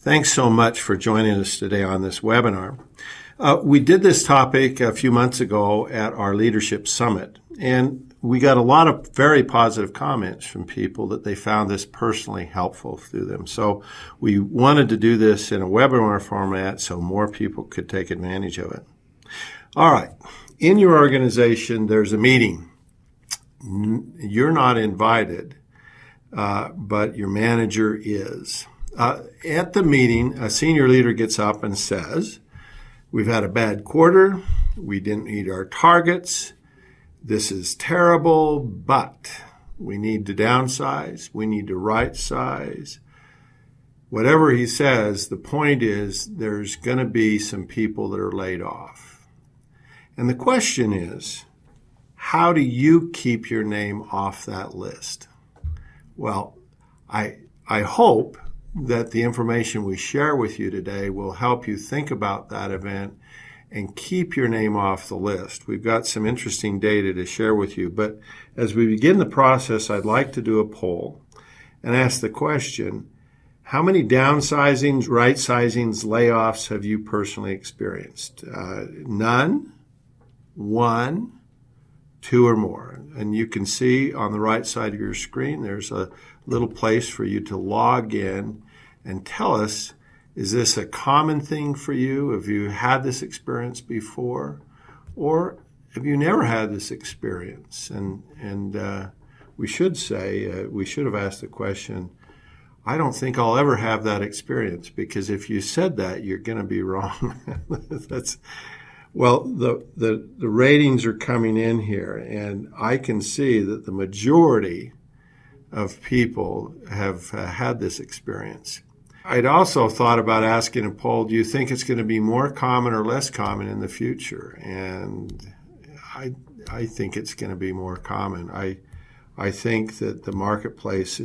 Thanks so much for joining us today on this webinar. We did this topic a few months ago at our Leadership Summit, and we got a lot of very positive comments from people that they found this personally helpful through them. So we wanted to do this in a webinar format so more people could take advantage of it. All right. In your organization, there's a meeting. You're not invited, but your manager is. At the meeting, a senior leader gets up and says, "We've had a bad quarter. We didn't meet our targets. This is terrible, but we need to downsize. We need to right size." Whatever he says, the point is there's going to be some people that are laid off. And the question is, how do you keep your name off that list? Well, I hope that the information we share with you today will help you think about that event and keep your name off the list. We've got some interesting data to share with you, but as we begin the process, I'd like to do a poll and ask the question, how many downsizings, right-sizings, layoffs have you personally experienced? None, one, two or more. And you can see on the right side of your screen, there's a little place for you to log in and tell us, is this a common thing for you? Have you had this experience before? Or have you never had this experience? And we should say, we should have asked the question, I don't think I'll ever have that experience, because if you said that, you're going to be wrong. Well, the ratings are coming in here, and I can see that the majority of people have had this experience. I'd also thought about asking a poll, do you think it's going to be more common or less common in the future? And I think it's going to be more common. I think that the marketplace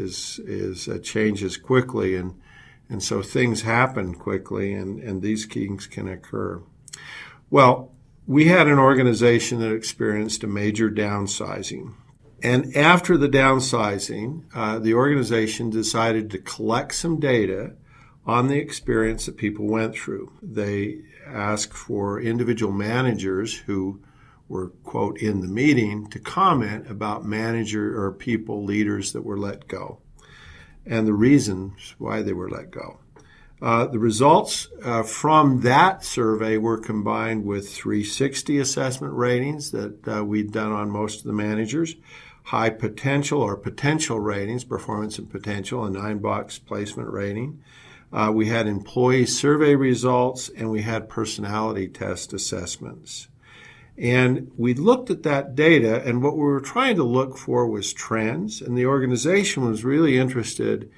changes quickly, and so things happen quickly, and these things can occur. Well, we had an organization that experienced a major downsizing. And after the downsizing, the organization decided to collect some data on the experience that people went through. They asked for individual managers who were, quote, in the meeting to comment about manager or people, leaders that were let go, and the reasons why they were let go. The results from that survey were combined with 360 assessment ratings that we'd done on most of the managers, high potential or potential ratings, performance and potential, a 9-box placement rating. We had employee survey results, and we had personality test assessments. And we looked at that data, and what we were trying to look for was trends, and the organization was really interested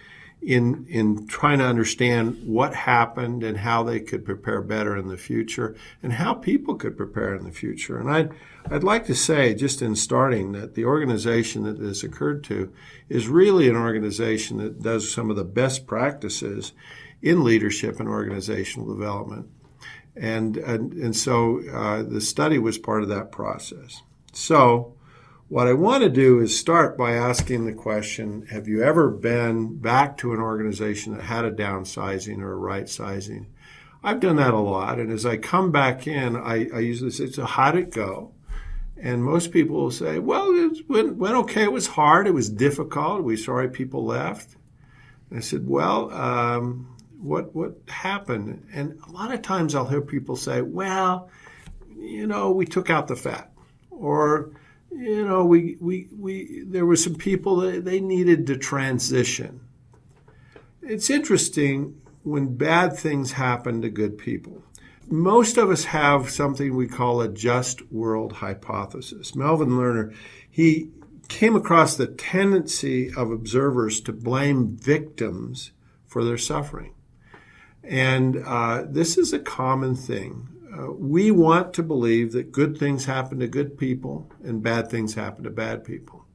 in trying to understand what happened and how they could prepare better in the future and how people could prepare in the future. And I'd like to say, just in starting, that the organization that this occurred to is really an organization that does some of the best practices in leadership and organizational development. And so the study was part of that process. So what I want to do is start by asking the question, have you ever been back to an organization that had a downsizing or a right-sizing? I've done that a lot, and as I come back in, I usually say, so how'd it go? And most people will say, well, it went okay. It was hard. It was difficult. We sorry people left. And I said, well, what happened? And a lot of times I'll hear people say, well, we took out the fat, or there were some people that they needed to transition. It's interesting when bad things happen to good people. Most of us have something we call a just world hypothesis. Melvin Lerner, he came across the tendency of observers to blame victims for their suffering. And this is a common thing. We want to believe that good things happen to good people and bad things happen to bad people.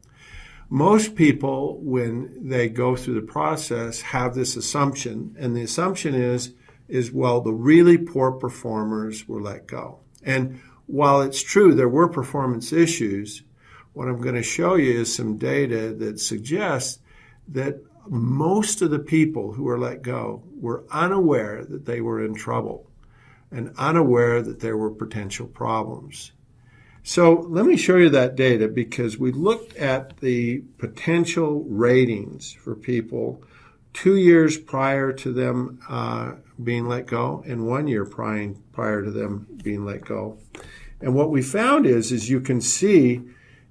Most people, when they go through the process, have this assumption, and the assumption is well, the really poor performers were let go. And while it's true there were performance issues, what I'm going to show you is some data that suggests that most of the people who were let go were unaware that they were in trouble and unaware that there were potential problems. So let me show you that data, because we looked at the potential ratings for people 2 years prior to them being let go and 1 year prior to them being let go. And what we found is you can see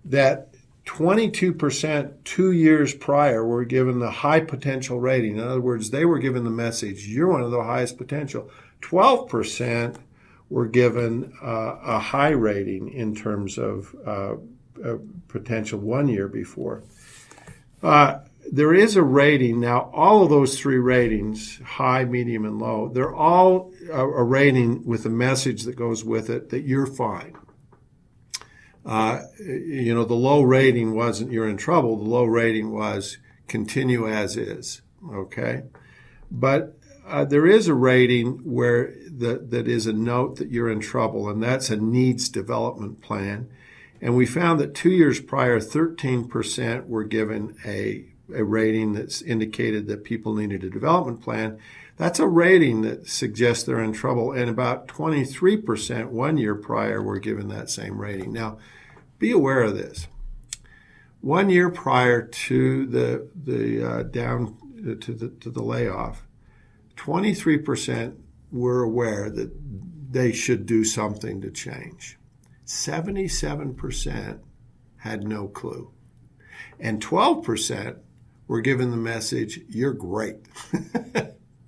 that 22% 2 years prior were given the high potential rating. In other words, they were given the message, you're one of the highest potential. 12% were given a high rating in terms of potential 1 year before. There is a rating. Now, all of those three ratings, high, medium, and low, they're all a rating with a message that goes with it that you're fine. The low rating wasn't you're in trouble. The low rating was continue as is, okay? But there is a rating where that is a note that you're in trouble, and that's a needs development plan. And we found that 2 years prior, 13% were given a rating that's indicated that people needed a development plan. That's a rating that suggests they're in trouble, and about 23% 1 year prior were given that same rating. Now, be aware of this. 1 year prior to the layoff, 23% were aware that they should do something to change. 77% had no clue, and 12% were given the message, you're great.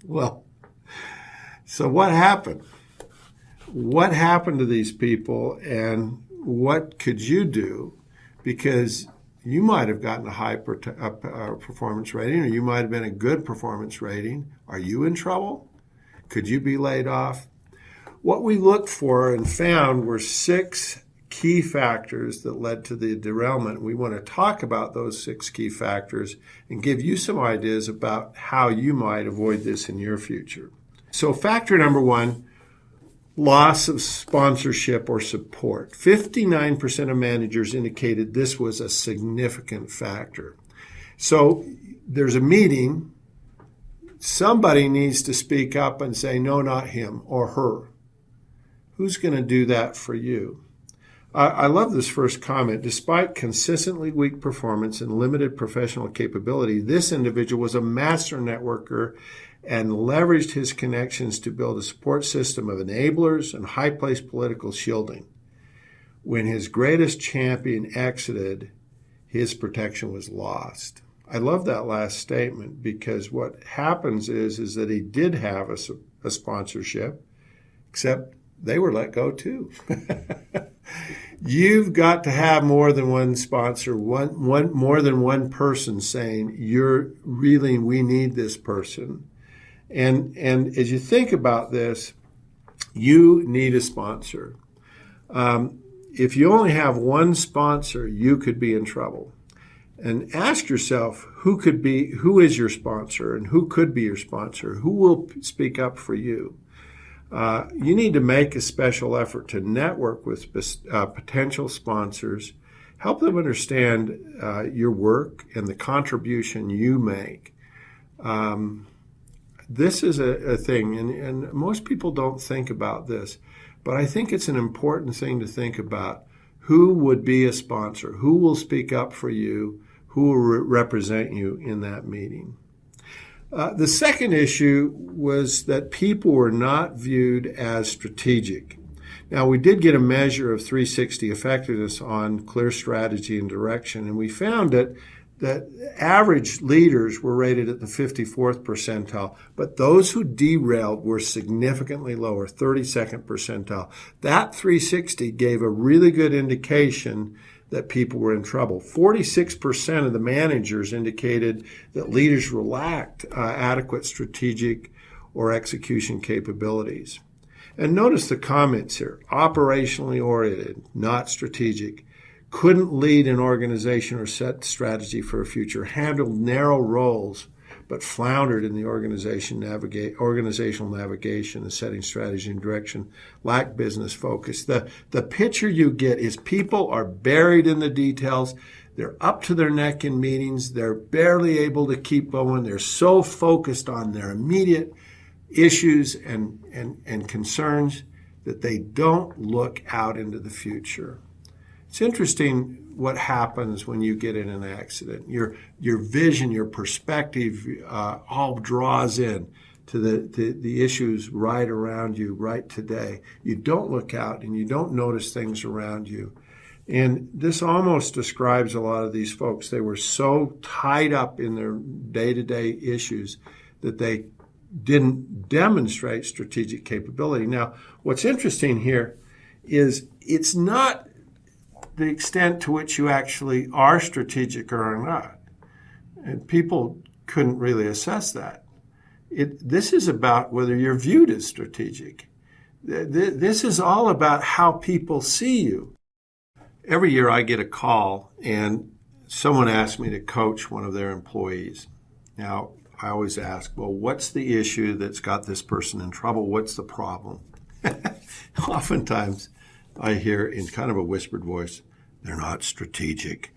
Well, so what happened? What happened to these people, and what could you do? Because you might have gotten a high performance rating, or you might have been a good performance rating. Are you in trouble? Could you be laid off? What we looked for and found were 6 key factors that led to the derailment. We want to talk about those 6 key factors and give you some ideas about how you might avoid this in your future. So factor number 1, loss of sponsorship or support. 59% of managers indicated this was a significant factor. So there's a meeting. Somebody needs to speak up and say, no, not him or her. Who's going to do that for you? I love this first comment. Despite consistently weak performance and limited professional capability, this individual was a master networker and leveraged his connections to build a support system of enablers and high-placed political shielding. When his greatest champion exited, his protection was lost. I love that last statement, because what happens is that he did have a sponsorship, except they were let go too. You've got to have more than one sponsor, more than one person saying, we need this person. And as you think about this, you need a sponsor. If you only have one sponsor, you could be in trouble. And ask yourself, who is your sponsor, and who could be your sponsor? Who will speak up for you? You need to make a special effort to network with potential sponsors, help them understand your work and the contribution you make. This is a thing, and most people don't think about this, but I think it's an important thing to think about. Who would be a sponsor? Who will speak up for you? Who will represent you in that meeting? The second issue was that people were not viewed as strategic. Now, we did get a measure of 360 effectiveness on clear strategy and direction, and we found that average leaders were rated at the 54th percentile, but those who derailed were significantly lower, 32nd percentile. That 360 gave a really good indication that people were in trouble. 46% of the managers indicated that leaders lacked adequate strategic or execution capabilities. And notice the comments here: operationally oriented, not strategic, couldn't lead an organization or set strategy for a future, handled narrow roles, but floundered in the organizational navigation and setting strategy and direction, lacked business focus. The picture you get is people are buried in the details. They're up to their neck in meetings. They're barely able to keep going. They're so focused on their immediate issues and concerns that they don't look out into the future. It's interesting what happens when you get in an accident. Your vision, your perspective all draws in to the issues right around you right today. You don't look out and you don't notice things around you. And this almost describes a lot of these folks. They were so tied up in their day-to-day issues that they didn't demonstrate strategic capability. Now, what's interesting here is it's not the extent to which you actually are strategic or are not. And people couldn't really assess that. This is about whether you're viewed as strategic. This is all about how people see you. Every year I get a call and someone asks me to coach one of their employees. Now, I always ask, well, what's the issue that's got this person in trouble? What's the problem? Oftentimes I hear in kind of a whispered voice, they're not strategic.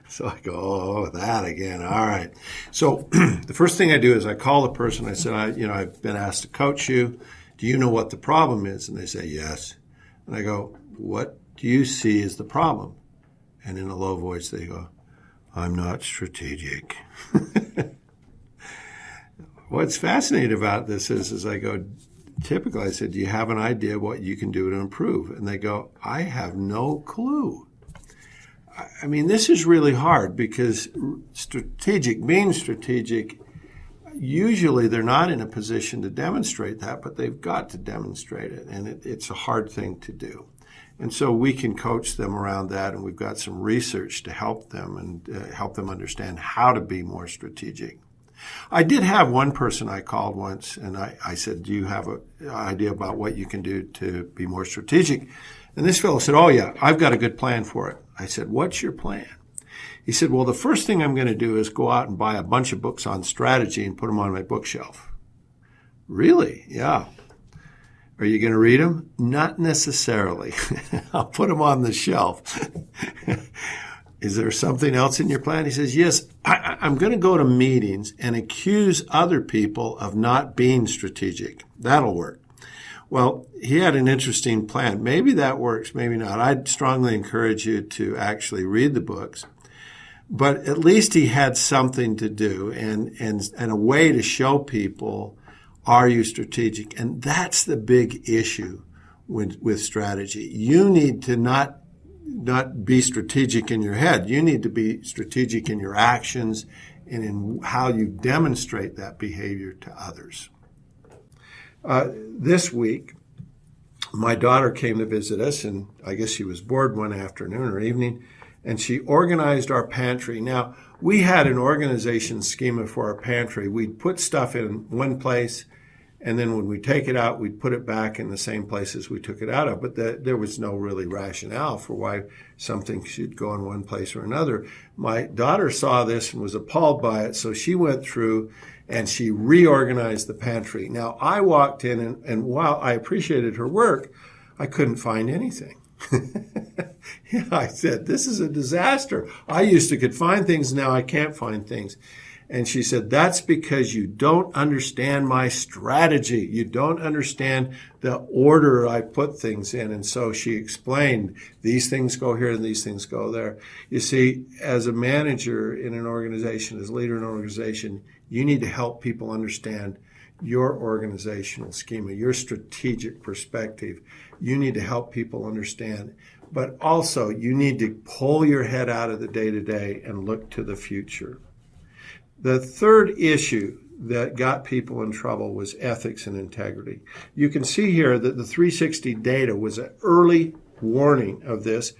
So I go, oh, that again. All right. So the first thing I do is I call the person. I said, I've been asked to coach you. Do you know what the problem is? And they say, yes. And I go, what do you see as the problem? And in a low voice, they go, I'm not strategic. What's fascinating about this is I go, typically I said, do you have an idea what you can do to improve? And they go, I have no clue. I mean, this is really hard because being strategic, usually they're not in a position to demonstrate that, but they've got to demonstrate it. And it's a hard thing to do. And so we can coach them around that, and we've got some research to help them and help them understand how to be more strategic. I did have one person I called once, and I said, do you have an idea about what you can do to be more strategic? And this fellow said, oh, yeah, I've got a good plan for it. I said, what's your plan? He said, well, the first thing I'm going to do is go out and buy a bunch of books on strategy and put them on my bookshelf. Really? Yeah. Are you going to read them? Not necessarily. I'll put them on the shelf. Is there something else in your plan? He says, yes, I'm going to go to meetings and accuse other people of not being strategic. That'll work. Well, he had an interesting plan. Maybe that works, maybe not. I'd strongly encourage you to actually read the books. But at least he had something to do and a way to show people, are you strategic? And that's the big issue with strategy. You need to not be strategic in your head. You need to be strategic in your actions and in how you demonstrate that behavior to others. This week, my daughter came to visit us, and I guess she was bored one afternoon or evening, and she organized our pantry. Now, we had an organization schema for our pantry. We'd put stuff in one place, and then when we take it out, we'd put it back in the same places we took it out of. But there was no really rationale for why something should go in one place or another. My daughter saw this and was appalled by it, so she went through and she reorganized the pantry. Now, I walked in, and while I appreciated her work, I couldn't find anything. Yeah, I said, this is a disaster. I used to could find things, now I can't find things. And she said, that's because you don't understand my strategy. You don't understand the order I put things in. And so she explained, these things go here and these things go there. You see, as a manager in an organization, as a leader in an organization, you need to help people understand your organizational schema, your strategic perspective. You need to help people understand. But also, you need to pull your head out of the day-to-day and look to the future. The third issue that got people in trouble was ethics and integrity. You can see here that the 360 data was an early warning of this.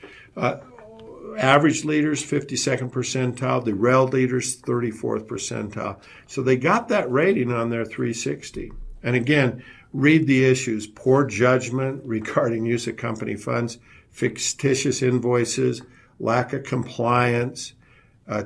Average leaders, 52nd percentile. Derailed leaders, 34th percentile. So they got that rating on their 360. And again, read the issues. Poor judgment regarding use of company funds, fictitious invoices, lack of compliance,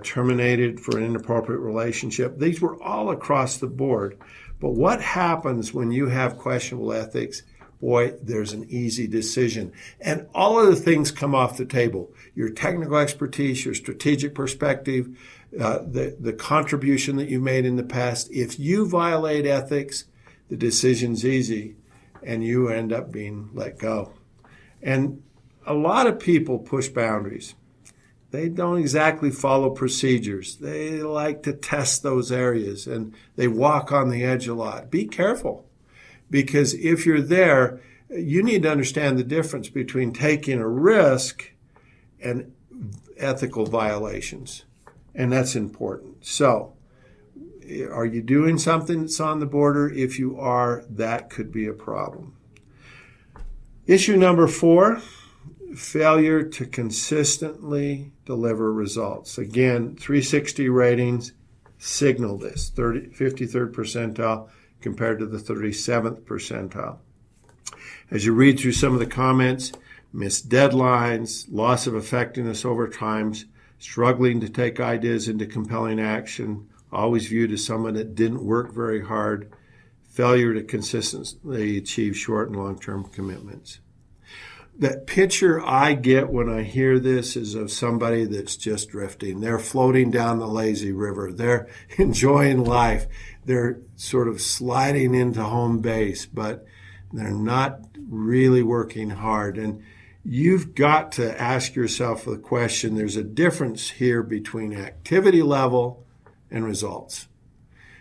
terminated for an inappropriate relationship. These were all across the board. But what happens when you have questionable ethics? boy, there's an easy decision. And all of the things come off the table. Your technical expertise, your strategic perspective, the contribution that you made in the past. If you violate ethics, the decision's easy and you end up being let go. And a lot of people push boundaries. They don't exactly follow procedures. They like to test those areas and they walk on the edge a lot. Be careful, because if you're there, you need to understand the difference between taking a risk and ethical violations. And that's important. So, are you doing something that's on the border? If you are, that could be a problem. Issue number 4, failure to consistently deliver results. Again, 360 ratings signal this, 53rd percentile compared to the 37th percentile. As you read through some of the comments, missed deadlines, loss of effectiveness over time, struggling to take ideas into compelling action, always viewed as someone that didn't work very hard, failure to consistently achieve short and long-term commitments. That picture I get when I hear this is of somebody that's just drifting. They're floating down the lazy river. They're enjoying life. They're sort of sliding into home base, but they're not really working hard. And you've got to ask yourself the question, there's a difference here between activity level and results.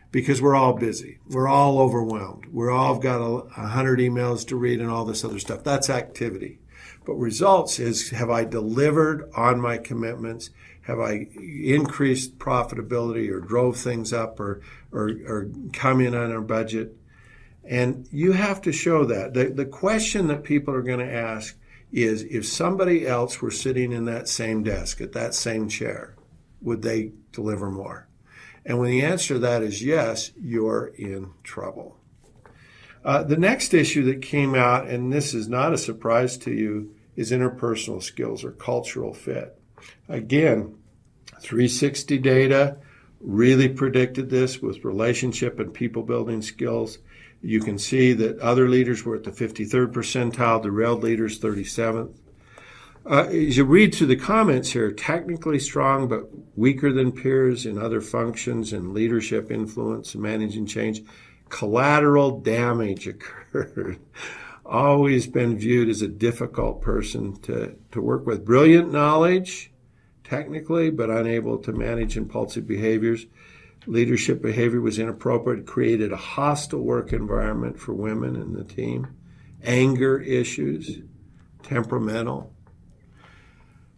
Because we're all busy. We're all overwhelmed. We're all got 100 emails to read and all this other stuff. That's activity. But results is, have I delivered on my commitments? Have I increased profitability or drove things up or come in on our budget? And you have to show that. The question that people are going to ask is, if somebody else were sitting in that same desk, at that same chair, would they deliver more? And when the answer to that is yes, you're in trouble. The next issue that came out, and this is not a surprise to you, is interpersonal skills or cultural fit. Again, 360 data really predicted this with relationship and people building skills. You can see that other leaders were at the 53rd percentile, derailed leaders 37th. As you read through the comments here, technically strong but weaker than peers in other functions and leadership influence and managing change. Collateral damage occurred. Always been viewed as a difficult person to work with. Brilliant knowledge, technically, but unable to manage impulsive behaviors. Leadership behavior was inappropriate, created a hostile work environment for women in the team. Anger issues, temperamental.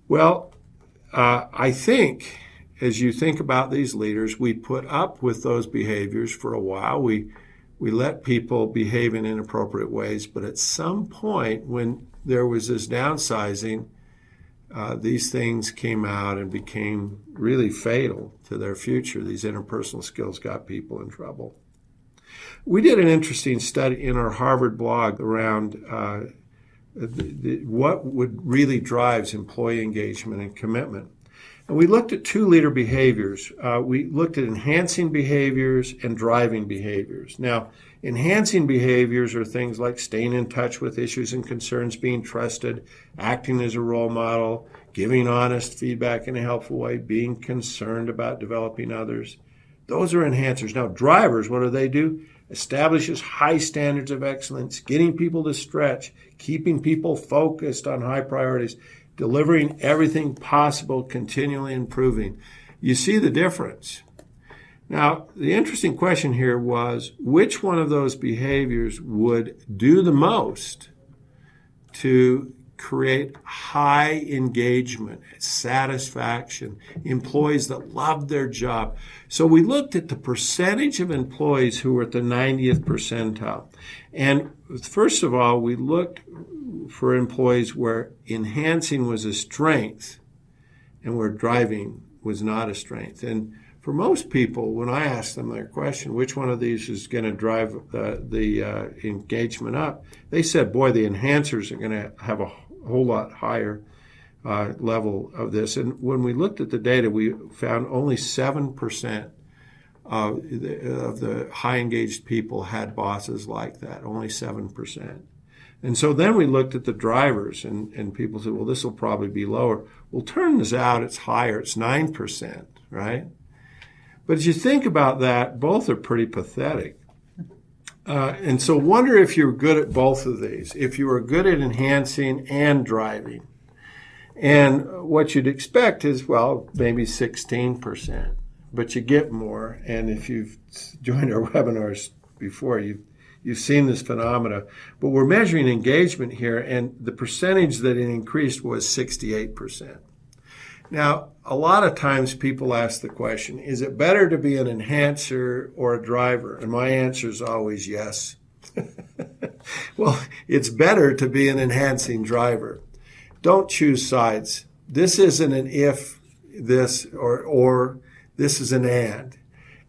Well, I think as you think about these leaders, we put up with those behaviors for a while. We let people behave in inappropriate ways, but at some point when there was this downsizing, these things came out and became really fatal to their future. These interpersonal skills got people in trouble. We did an interesting study in our Harvard blog around what would really drives employee engagement and commitment. And we looked at 2 leader behaviors. We looked at enhancing behaviors and driving behaviors. Now, enhancing behaviors are things like staying in touch with issues and concerns, being trusted, acting as a role model, giving honest feedback in a helpful way, being concerned about developing others. Those are enhancers. Now, drivers, what do? Establishes high standards of excellence, getting people to stretch, keeping people focused on high priorities, delivering everything possible, continually improving. You see the difference. Now, the interesting question here was, which one of those behaviors would do the most to create high engagement, satisfaction, employees that loved their job? So we looked at the percentage of employees who were at the 90th percentile. And first of all, we looked for employees where enhancing was a strength and where driving was not a strength. And for most people, when I ask them their question, which one of these is going to drive the engagement up, they said, boy, the enhancers are going to have a whole lot higher level of this. And when we looked at the data, we found only 7% of the high engaged people had bosses like that, only 7%. And so then we looked at the drivers, and people said, well, this will probably be lower. Well, turns out it's higher. It's 9%, right? But as you think about that, both are pretty pathetic. And so wonder if you're good at both of these, if you are good at enhancing and driving. And what you'd expect is, well, maybe 16%, but you get more. And if you've joined our webinars before, you've seen this phenomena. But we're measuring engagement here, and the percentage that it increased was 68%. Now, a lot of times people ask the question, is it better to be an enhancer or a driver? And my answer is always yes. Well, it's better to be an enhancing driver. Don't choose sides. This isn't an if, this, or this is an and.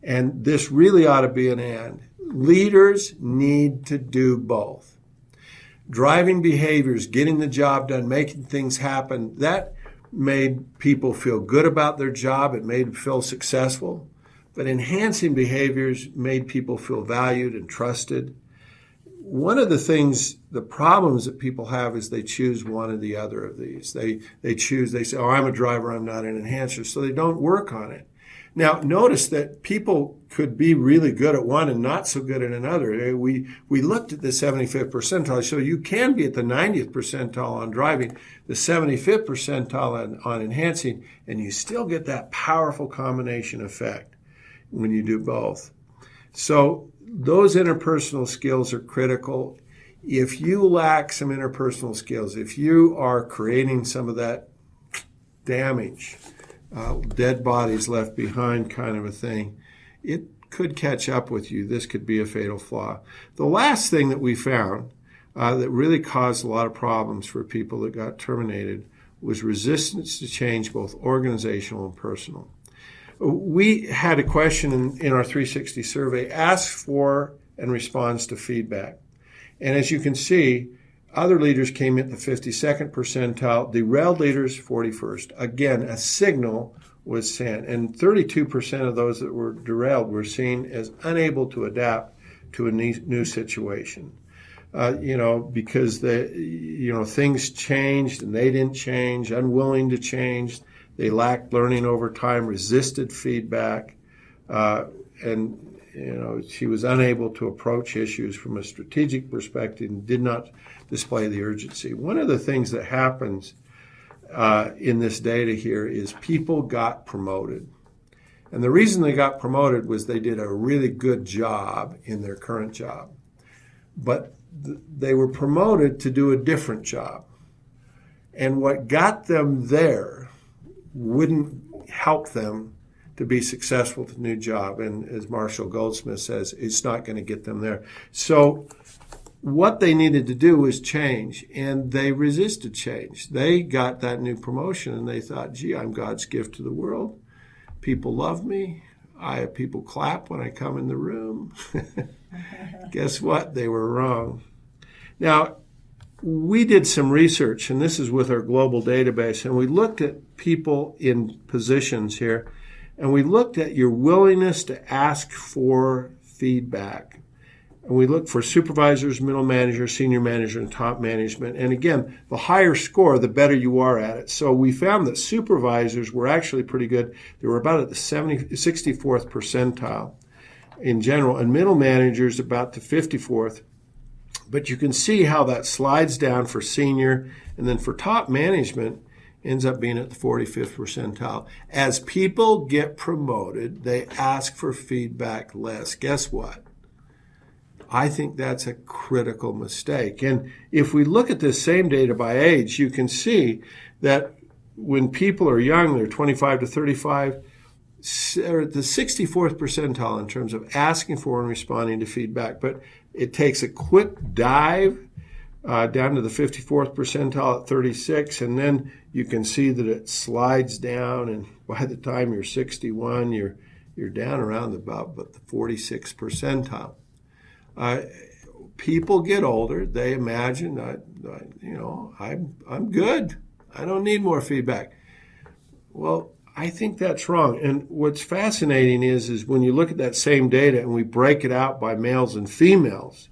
And this really ought to be an and. Leaders need to do both. Driving behaviors, getting the job done, making things happen, that made people feel good about their job. It made them feel successful. But enhancing behaviors made people feel valued and trusted. One of the problems that people have is they choose one or the other of these. They say, oh, I'm a driver, I'm not an enhancer, so they don't work on it. Now, notice that people could be really good at one and not so good at another. We looked at the 75th percentile, so you can be at the 90th percentile on driving, the 75th percentile on enhancing, and you still get that powerful combination effect when you do both. So those interpersonal skills are critical. If you lack some interpersonal skills, if you are creating some of that damage, dead bodies left behind kind of a thing, it could catch up with you. This could be a fatal flaw. The last thing that we found that really caused a lot of problems for people that got terminated was resistance to change, both organizational and personal. We had a question in our 360 survey, asks for and responds to feedback. And as you can see, other leaders came at the 52nd percentile, derailed leaders 41st. Again, a signal was sent, and 32% of those that were derailed were seen as unable to adapt to a new situation. Because things changed and they didn't change, unwilling to change. They lacked learning over time, resisted feedback, and she was unable to approach issues from a strategic perspective and did not display the urgency. One of the things that happens in this data here is people got promoted. And the reason they got promoted was they did a really good job in their current job. But they were promoted to do a different job. And what got them there wouldn't help them to be successful with the new job. And as Marshall Goldsmith says, it's not going to get them there. So what they needed to do was change, and they resisted change. They got that new promotion, and they thought, gee, I'm God's gift to the world. People love me. People clap when I come in the room. Guess what? They were wrong. Now, we did some research, and this is with our global database, and we looked at people in positions here, and we looked at your willingness to ask for feedback. And we looked for supervisors, middle manager, senior manager, and top management. And again, the higher score, the better you are at it. So we found that supervisors were actually pretty good. They were about at the 64th percentile in general, and middle managers about the 54th. But you can see how that slides down for senior, and then for top management, ends up being at the 45th percentile. As people get promoted, they ask for feedback less. Guess what? I think that's a critical mistake. And if we look at this same data by age, you can see that when people are young, they're 25 to 35, they're at the 64th percentile in terms of asking for and responding to feedback. But it takes a quick dive down to the 54th percentile at 36, and then you can see that it slides down, and by the time you're 61, you're down around about the 46th percentile. People get older. They imagine, I'm good. I don't need more feedback. Well, I think that's wrong. And what's fascinating is when you look at that same data and we break it out by males and females,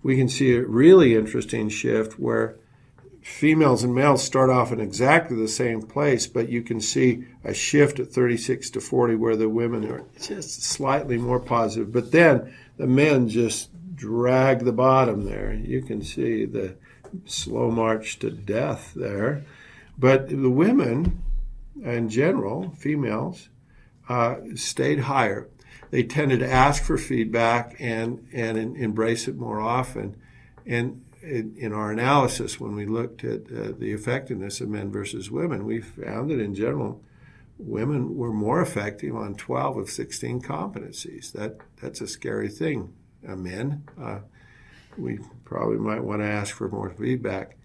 we can see a really interesting shift where females and males start off in exactly the same place, but you can see a shift at 36 to 40 where the women are just slightly more positive. But then the men just drag the bottom there. You can see the slow march to death there. But the women, in general, females, stayed higher. They tended to ask for feedback and embrace it more often. And in our analysis, when we looked at the effectiveness of men versus women, we found that in general, women were more effective on 12 of 16 competencies. That's a scary thing. Men, we probably might want to ask for more feedback.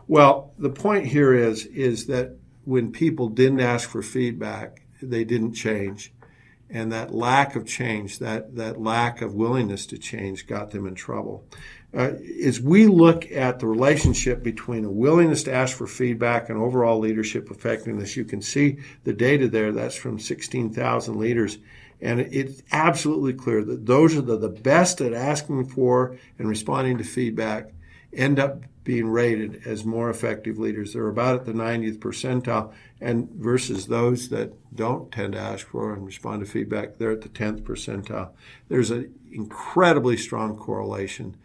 Well, the point here is that when people didn't ask for feedback, they didn't change. And that lack of change, that lack of willingness to change got them in trouble. As we look at the relationship between a willingness to ask for feedback and overall leadership effectiveness, you can see the data there. That's from 16,000 leaders. And it's absolutely clear that those are the best at asking for and responding to feedback end up being rated as more effective leaders. They're about at the 90th percentile, and versus those that don't tend to ask for and respond to feedback, they're at the 10th percentile. There's an incredibly strong correlation.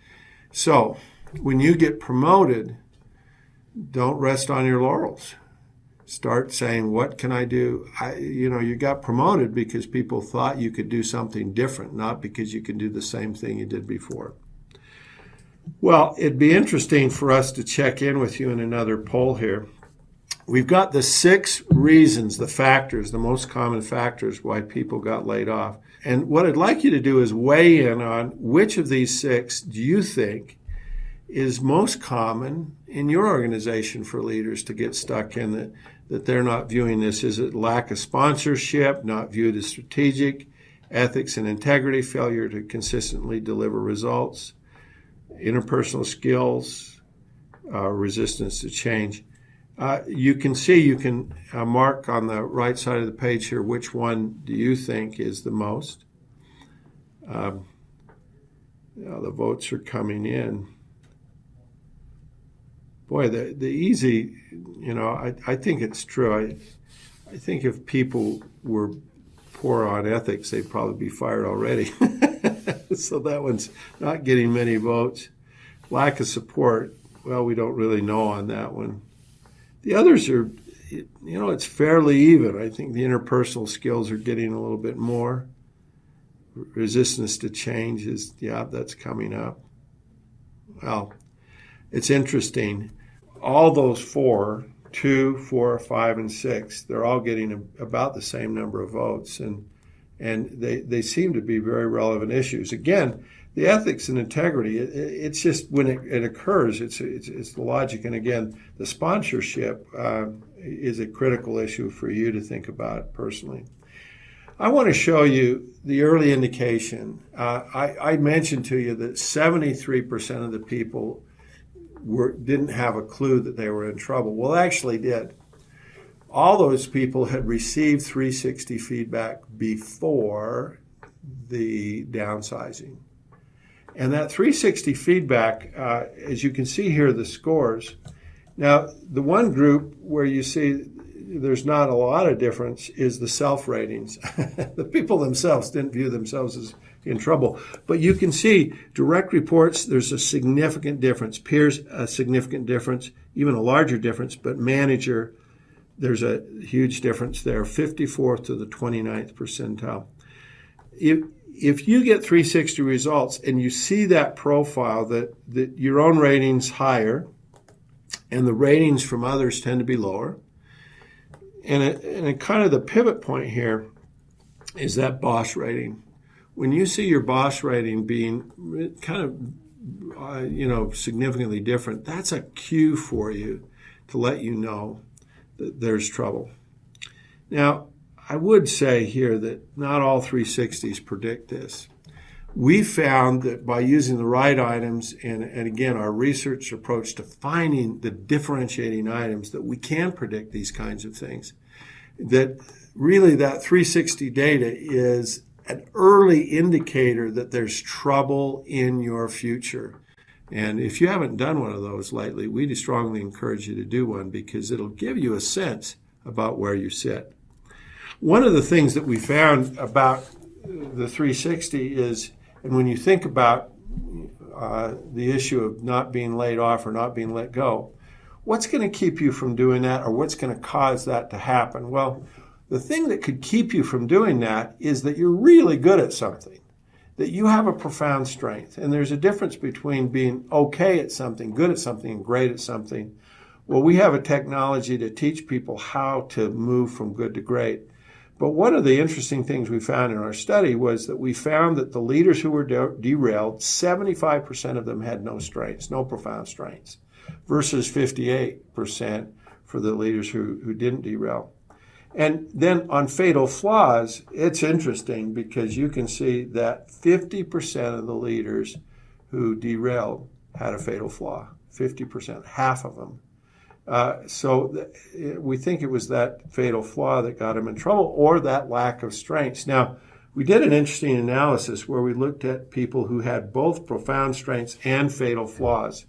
So when you get promoted, don't rest on your laurels. Start saying, what can I do? You got promoted because people thought you could do something different, not because you can do the same thing you did before. Well, it'd be interesting for us to check in with you in another poll here. We've got the 6 reasons, the factors, the most common factors why people got laid off. And what I'd like you to do is weigh in on which of these 6 do you think is most common in your organization for leaders to get stuck in, that they're not viewing this. Is it lack of sponsorship, not viewed as strategic, ethics and integrity, failure to consistently deliver results, interpersonal skills, resistance to change? You can mark on the right side of the page here which one do you think is the most. The votes are coming in. Boy, the easy, I think it's true. I think if people were poor on ethics, they'd probably be fired already. So that one's not getting many votes. Lack of support, well, we don't really know on that one. The others are, it's fairly even. I think the interpersonal skills are getting a little bit more. Resistance to change that's coming up. Well, it's interesting. All those 4, 2, 4, 5, and 6, they're all getting about the same number of votes. And they seem to be very relevant issues. Again, the ethics and integrity, it's just when it occurs, it's the logic. And again, the sponsorship is a critical issue for you to think about personally. I want to show you the early indication. I mentioned to you that 73% of the people didn't have a clue that they were in trouble. Well, they actually did. All those people had received 360 feedback before the downsizing. And that 360 feedback, as you can see here, the scores. Now, the one group where you see there's not a lot of difference is the self-ratings. The people themselves didn't view themselves as in trouble. But you can see direct reports, there's a significant difference. Peers, a significant difference, even a larger difference. But manager, there's a huge difference there, 54th to the 29th percentile. If you get 360 results and you see that profile that your own rating's higher and the ratings from others tend to be lower, and kind of the pivot point here is that boss rating. When you see your boss rating being kind of significantly different, that's a cue for you to let you know that there's trouble. Now, I would say here that not all 360s predict this. We found that by using the right items and again, our research approach to finding the differentiating items, that we can predict these kinds of things. That really that 360 data is an early indicator that there's trouble in your future. And if you haven't done one of those lately, we strongly encourage you to do one because it'll give you a sense about where you sit. One of the things that we found about the 360 is, and when you think about the issue of not being laid off or not being let go, what's going to keep you from doing that, or what's going to cause that to happen? Well, the thing that could keep you from doing that is that you're really good at something, that you have a profound strength. And there's a difference between being okay at something, good at something, and great at something. Well, we have a technology to teach people how to move from good to great. But one of the interesting things we found in our study was that we found that the leaders who were derailed, 75% of them had no strengths, no profound strengths, versus 58% for the leaders who didn't derail. And then on fatal flaws, it's interesting because you can see that 50% of the leaders who derailed had a fatal flaw, 50%, half of them. We think it was that fatal flaw that got him in trouble, or that lack of strengths. Now, we did an interesting analysis where we looked at people who had both profound strengths and fatal flaws.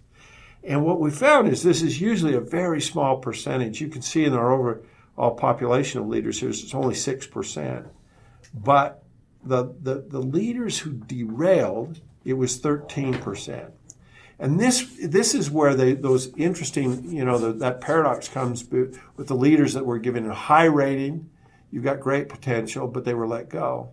And what we found is this is usually a very small percentage. You can see in our overall population of leaders here, it's only 6%. But the leaders who derailed, it was 13%. And this is where those interesting, that paradox comes with the leaders that were given a high rating. You've got great potential, but they were let go.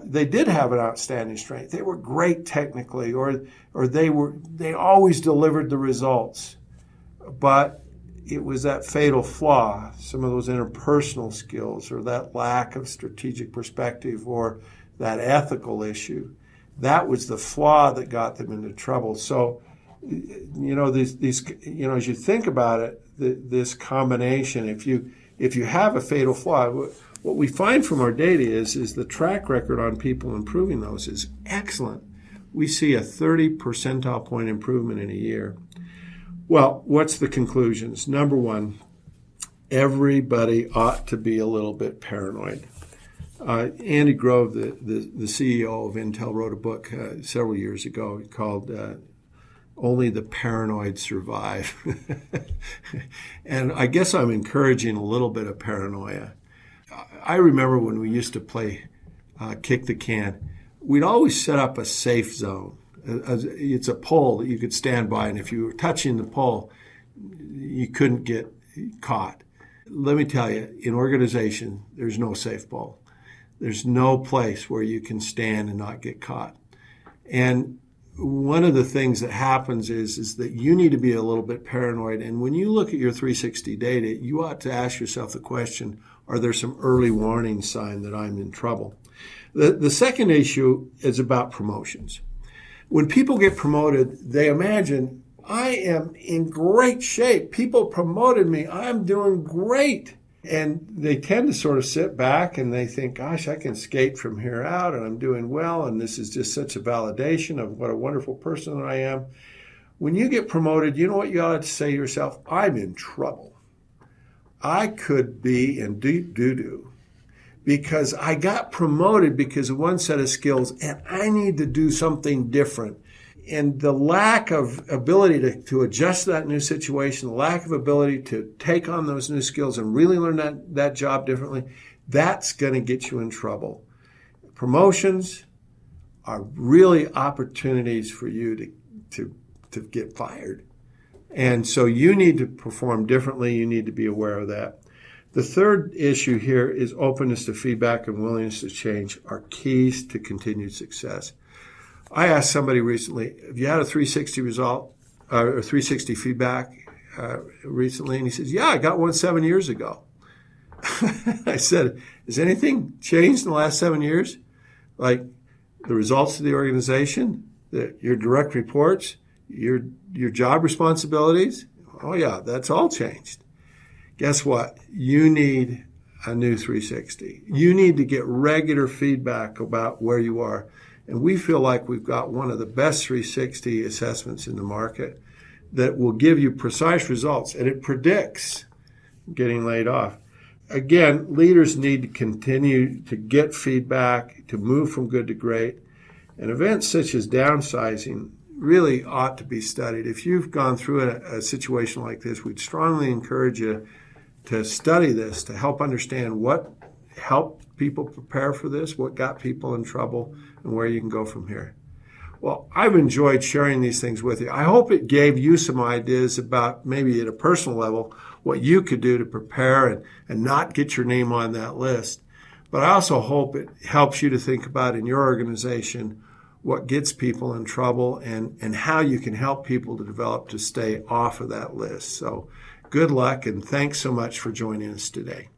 They did have an outstanding strength. They were great technically, or they always delivered the results. But it was that fatal flaw, some of those interpersonal skills, or that lack of strategic perspective, or that ethical issue. That was the flaw that got them into trouble. So, these as you think about it, this combination, if you have a fatal flaw, what we find from our data is the track record on people improving those is excellent. We see a 30 percentile point improvement in a year. Well, what's the conclusions? Number one, everybody ought to be a little bit paranoid. Andy Grove, the CEO of Intel, wrote a book several years ago called Only the Paranoid Survive. And I guess I'm encouraging a little bit of paranoia. I remember when we used to play kick the can, we'd always set up a safe zone. It's a pole that you could stand by, and if you were touching the pole, you couldn't get caught. Let me tell you, in organization, there's no safe pole. There's no place where you can stand and not get caught. And one of the things that happens is that you need to be a little bit paranoid. And when you look at your 360 data, you ought to ask yourself the question, are there some early warning sign that I'm in trouble? The second issue is about promotions. When people get promoted, they imagine, I am in great shape. People promoted me. I'm doing great. And they tend to sort of sit back and they think, gosh, I can skate from here out and I'm doing well. And this is just such a validation of what a wonderful person I am. When you get promoted, you know what you ought to say to yourself? I'm in trouble. I could be in deep doo-doo because I got promoted because of one set of skills and I need to do something different. And the lack of ability to adjust to that new situation, the lack of ability to take on those new skills and really learn that job differently, that's going to get you in trouble. Promotions are really opportunities for you to get fired. And so you need to perform differently. You need to be aware of that. The third issue here is openness to feedback and willingness to change are keys to continued success. I asked somebody recently, have you had a 360 result or 360 feedback recently? And he says, yeah, I got one 7 years ago. I said, has anything changed in the last 7 years? Like the results of the organization, your direct reports, your job responsibilities? Oh, yeah, that's all changed. Guess what? You need a new 360. You need to get regular feedback about where you are. And we feel like we've got one of the best 360 assessments in the market that will give you precise results, and it predicts getting laid off. Again, leaders need to continue to get feedback, to move from good to great. And events such as downsizing really ought to be studied. If you've gone through a situation like this, we'd strongly encourage you to study this, to help understand what helped people prepare for this, what got people in trouble, and where you can go from here. Well, I've enjoyed sharing these things with you. I hope it gave you some ideas about, maybe at a personal level, what you could do to prepare and not get your name on that list. But I also hope it helps you to think about in your organization what gets people in trouble and how you can help people to develop to stay off of that list. So good luck, and thanks so much for joining us today.